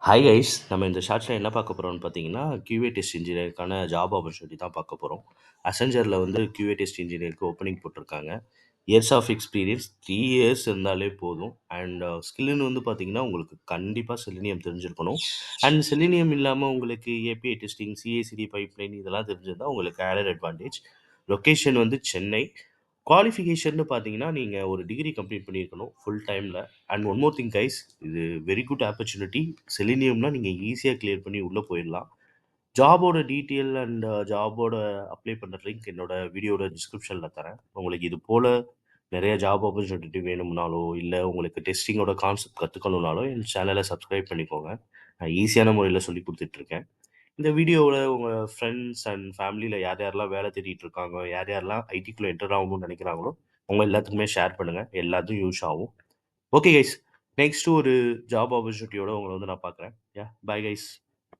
Hi guys! நம்ம இந்த ஷார்ட்ஸ்ல என்ன பார்க்க போறோம்னு பார்த்தீங்கன்னா, QA டெஸ்ட் இன்ஜினியருக்கான ஜாப் ஆப்பர்ச்சுனிட்டி தான் பார்க்க போறோம். அசென்ஜர்ல வந்து QA டெஸ்ட் இன்ஜினியருக்கு ஓப்பனிங் போட்டிருக்காங்க. இயர்ஸ் ஆஃப் எக்ஸ்பீரியன்ஸ் 3 இயர்ஸ் இருந்தாலே போதும். அண்ட் ஸ்கில்லுன்னு வந்து பார்த்தீங்கன்னா, உங்களுக்கு கண்டிப்பா செலினியம் தெரிஞ்சிருக்கணும். அண்ட் செலினியம் இல்லாம உங்களுக்கு API டெஸ்டிங், CI/CD பைப்லைன் இதெல்லாம் தெரிஞ்சிருந்தா உங்களுக்கு ஆடட் அட்வான்டேஜ். லொகேஷன் வந்து சென்னை. குவாலிஃபிகேஷன்னு பார்த்தீங்கன்னா, நீங்க ஒரு டிகிரி கம்ப்ளீட் பண்ணியிருக்கணும் ஃபுல் டைம்ல. And one more thing guys, இது வெரி குட் ஆப்பர்ச்சுனிட்டி. செலினியம்னா நீங்க ஈஸியா கிளியர் பண்ணி உள்ள போயிடலாம். ஜாபோட டீட்டெயில் அண்ட் ஜாபோட அப்ளை பண்ற லிங்க் என்னோட வீடியோட டிஸ்கிரிப்ஷன்ல தரேன். உங்களுக்கு இது போல நெறைய ஜாப் ஆப்பர்ச்சுனிட்டி வேணும்னாலோ, இல்ல உங்களுக்கு டெஸ்டிங்கோட கான்செப்ட் கத்துக்கணும்னாலோ, என் சேனல சப்ஸ்கிரைப் பண்ணிக்கோங்க. நான் ஈஸியான முறையில சொல்லிக் குடுத்துட்டுருக்கேன். இந்த வீடியோவுல உங்க ஃப்ரெண்ட்ஸ் அண்ட் ஃபேமிலில யார் யாரெல்லாம் வேலை தேடிட்டு இருக்காங்க, யார் யாரெல்லாம் ஐடிக்குள்ள என்டர் ஆகணும்னு நெனைக்கிறாங்களோ, அவங்க எல்லாத்துக்குமே ஷேர் பண்ணுங்க. எல்லாத்துக்கும் யூஸ் ஆகும். Okay guys. நெக்ஸ்ட் ஒரு ஜாப் ஆப்பர்ச்சுனிட்டியோட உங்கள வந்து நான் பார்க்குறேன். Bye guys.